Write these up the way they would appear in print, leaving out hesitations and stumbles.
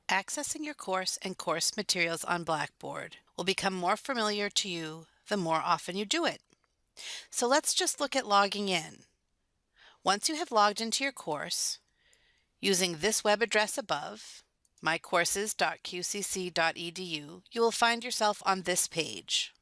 Accessing your course and course materials on Blackboard will become more familiar to you the more often you do it. So let's just look at logging in. Once you have logged into your course, using this web address above, mycourses.qcc.edu, you will find yourself on this page.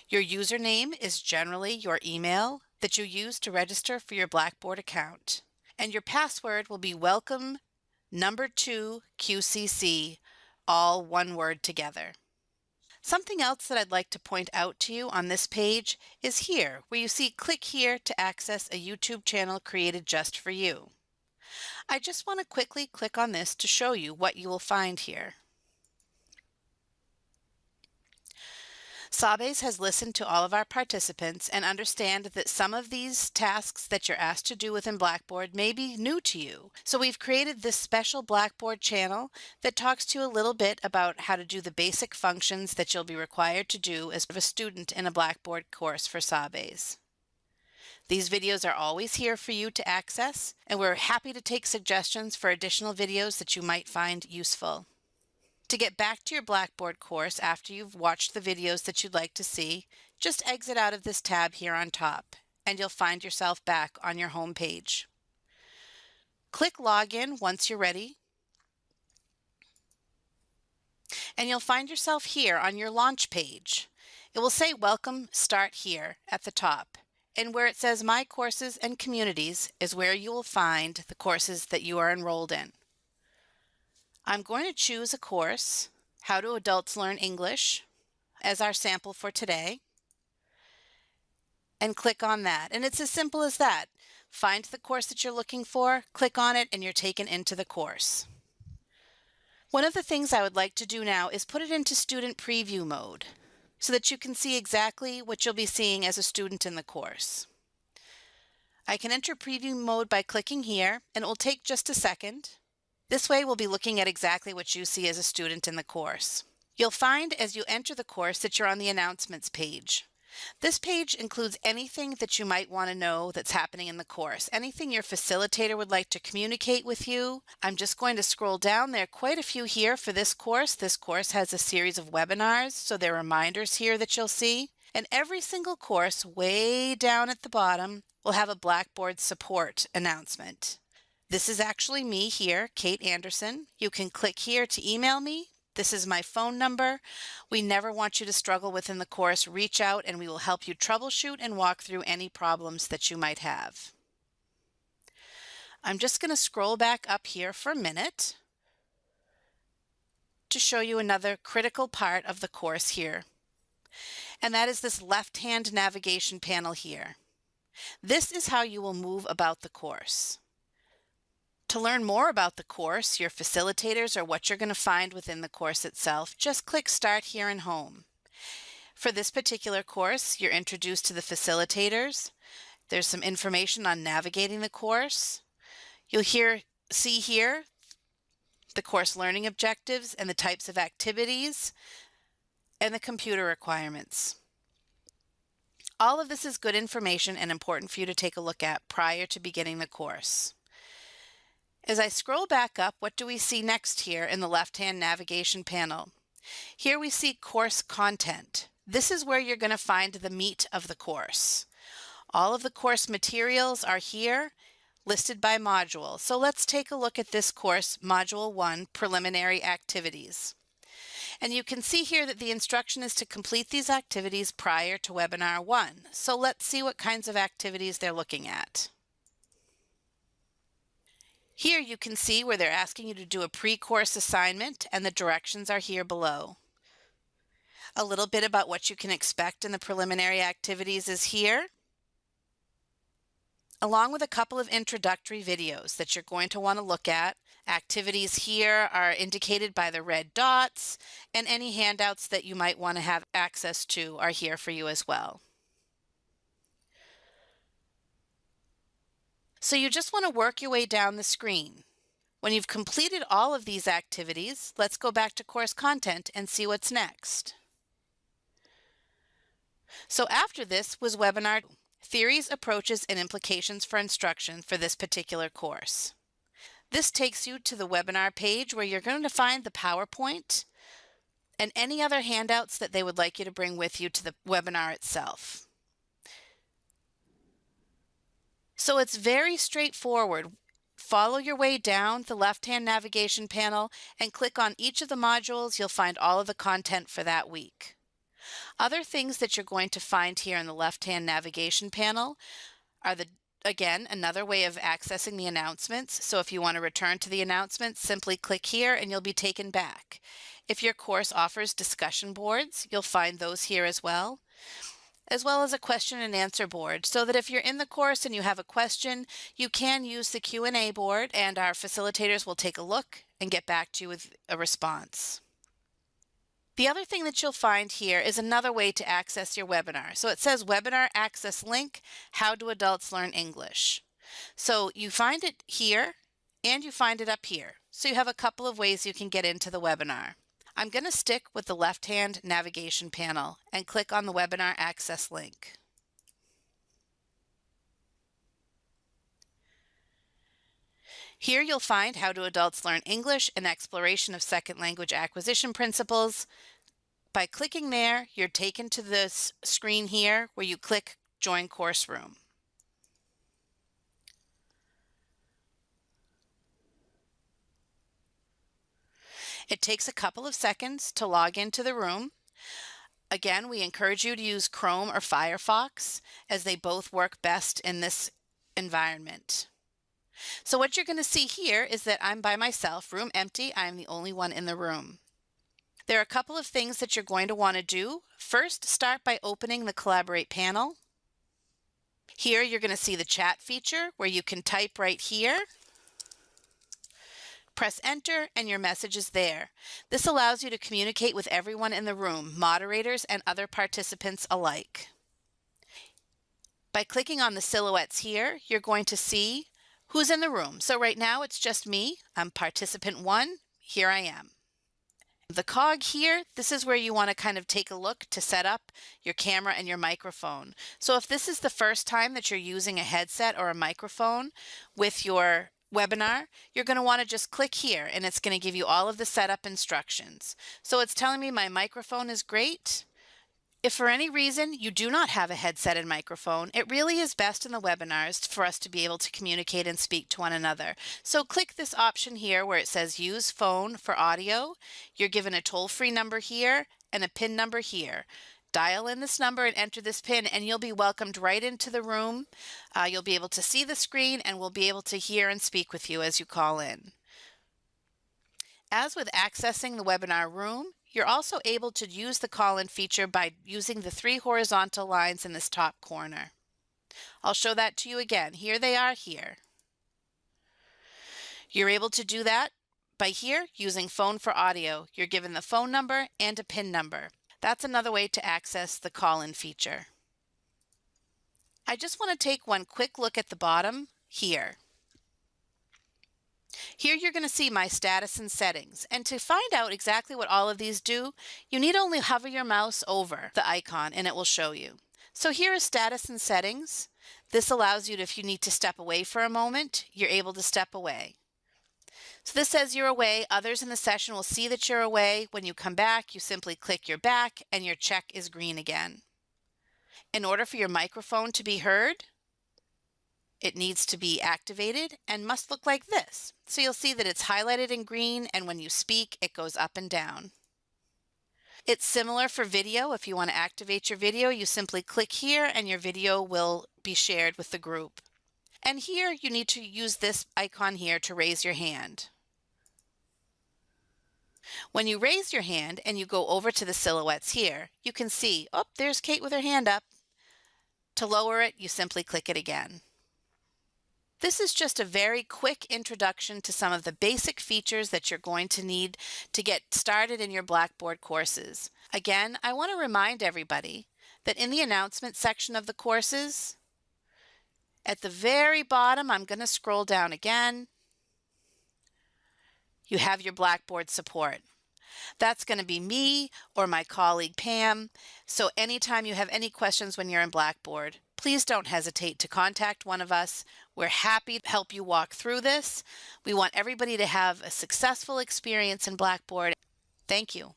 Your username is generally your email that you use to register for your Blackboard account, and your password will be welcome #2 QCC, all one word together. Something else that I'd like to point out to you on this page is here, where you see click here to access a YouTube channel created just for you. I just want to quickly click on this to show you what you will find here. SABES has listened to all of our participants and understand that some of these tasks that you're asked to do within Blackboard may be new to you. So we've created this special Blackboard channel that talks to you a little bit about how to do the basic functions that you'll be required to do as a student in a Blackboard course for SABES. These videos are always here for you to access, and we're happy to take suggestions for additional videos that you might find useful. To get back to your Blackboard course after you've watched the videos that you'd like to see, just exit out of this tab here on top, and you'll find yourself back on your home page. Click Login once you're ready, and you'll find yourself here on your launch page. It will say Welcome, Start Here at the top, and where it says My Courses and Communities is where you will find the courses that you are enrolled in. I'm going to choose a course, How Do Adults Learn English, as our sample for today, and click on that. And it's as simple as that. Find the course that you're looking for, click on it, and you're taken into the course. One of the things I would like to do now is put it into student preview mode so that you can see exactly what you'll be seeing as a student in the course. I can enter preview mode by clicking here, and it will take just a second. This way we'll be looking at exactly what you see as a student in the course. You'll find as you enter the course that you're on the announcements page. This page includes anything that you might want to know that's happening in the course, anything your facilitator would like to communicate with you. I'm just going to scroll down. There are quite a few here for this course. This course has a series of webinars, so there are reminders here that you'll see. And every single course way down at the bottom will have a Blackboard Support announcement. This is actually me here, Kate Anderson. You can click here to email me. This is my phone number. We never want you to struggle within the course. Reach out and we will help you troubleshoot and walk through any problems that you might have. I'm just going to scroll back up here for a minute to show you another critical part of the course here. And that is this left-hand navigation panel here. This is how you will move about the course. To learn more about the course, your facilitators, or what you're going to find within the course itself, just click Start Here and Home. For this particular course, you're introduced to the facilitators. There's some information on navigating the course. You'll see here the course learning objectives and the types of activities and the computer requirements. All of this is good information and important for you to take a look at prior to beginning the course. As I scroll back up, what do we see next here in the left-hand navigation panel? Here we see course content. This is where you're going to find the meat of the course. All of the course materials are here, listed by module. So let's take a look at this course, Module 1, Preliminary Activities. And you can see here that the instruction is to complete these activities prior to Webinar 1. So let's see what kinds of activities they're looking at. Here you can see where they're asking you to do a pre-course assignment, and the directions are here below. A little bit about what you can expect in the preliminary activities is here, along with a couple of introductory videos that you're going to want to look at. Activities here are indicated by the red dots, and any handouts that you might want to have access to are here for you as well. So you just want to work your way down the screen. When you've completed all of these activities, let's go back to course content and see what's next. So after this was Webinar Theories, Approaches, and Implications for Instruction for this particular course. This takes you to the webinar page where you're going to find the PowerPoint and any other handouts that they would like you to bring with you to the webinar itself. So it's very straightforward. Follow your way down the left-hand navigation panel and click on each of the modules. You'll find all of the content for that week. Other things that you're going to find here in the left-hand navigation panel are again, another way of accessing the announcements. So if you want to return to the announcements, simply click here and you'll be taken back. If your course offers discussion boards, you'll find those here as well as a question and answer board, so that if you're in the course and you have a question, you can use the Q&A board and our facilitators will take a look and get back to you with a response. The other thing that you'll find here is another way to access your webinar. So it says Webinar Access Link, How Do Adults Learn English? So you find it here and you find it up here. So you have a couple of ways you can get into the webinar. I'm going to stick with the left-hand navigation panel and click on the Webinar Access link. Here you'll find How Do Adults Learn English, an exploration of second language acquisition principles. By clicking there, you're taken to this screen here where you click Join Course Room. It takes a couple of seconds to log into the room. Again, we encourage you to use Chrome or Firefox, as they both work best in this environment. So what you're going to see here is that I'm by myself, room empty. I'm the only one in the room. There are a couple of things that you're going to want to do. First, start by opening the Collaborate panel. Here you're going to see the chat feature where you can type right here. Press enter and your message is there. This allows you to communicate with everyone in the room, moderators and other participants alike. By clicking on the silhouettes here, you're going to see who's in the room. So right now it's just me. I'm participant 1. Here I am. The cog here, this is where you want to kind of take a look to set up your camera and your microphone. So if this is the first time that you're using a headset or a microphone with your webinar, you're going to want to just click here and it's going to give you all of the setup instructions. So it's telling me my microphone is great. If for any reason you do not have a headset and microphone, it really is best in the webinars for us to be able to communicate and speak to one another. So click this option here where it says use phone for audio. You're given a toll-free number here and a PIN number here. Dial in this number and enter this PIN and you'll be welcomed right into the room. You'll be able to see the screen and we'll be able to hear and speak with you as you call in. As with accessing the webinar room, you're also able to use the call-in feature by using the 3 horizontal lines in this top corner. I'll show that to you again. Here they are here. You're able to do that by here using phone for audio. You're given the phone number and a PIN number. That's another way to access the call-in feature. I just want to take one quick look at the bottom here. Here you're going to see my status and settings, and to find out exactly what all of these do, you need only hover your mouse over the icon and it will show you. So here is status and settings. This allows you to, if you need to step away for a moment, you're able to step away. So this says you're away. Others in the session will see that you're away. When you come back, you simply click your back and your check is green again. In order for your microphone to be heard, it needs to be activated and must look like this. So you'll see that it's highlighted in green, and when you speak, it goes up and down. It's similar for video. If you want to activate your video, you simply click here and your video will be shared with the group. And here you need to use this icon here to raise your hand. When you raise your hand and you go over to the silhouettes here, you can see, oh, there's Kate with her hand up. To lower it, you simply click it again. This is just a very quick introduction to some of the basic features that you're going to need to get started in your Blackboard courses. Again, I want to remind everybody that in the announcement section of the courses, at the very bottom, I'm going to scroll down again. You have your Blackboard support. That's going to be me or my colleague Pam. So anytime you have any questions when you're in Blackboard, please don't hesitate to contact one of us. We're happy to help you walk through this. We want everybody to have a successful experience in Blackboard. Thank you.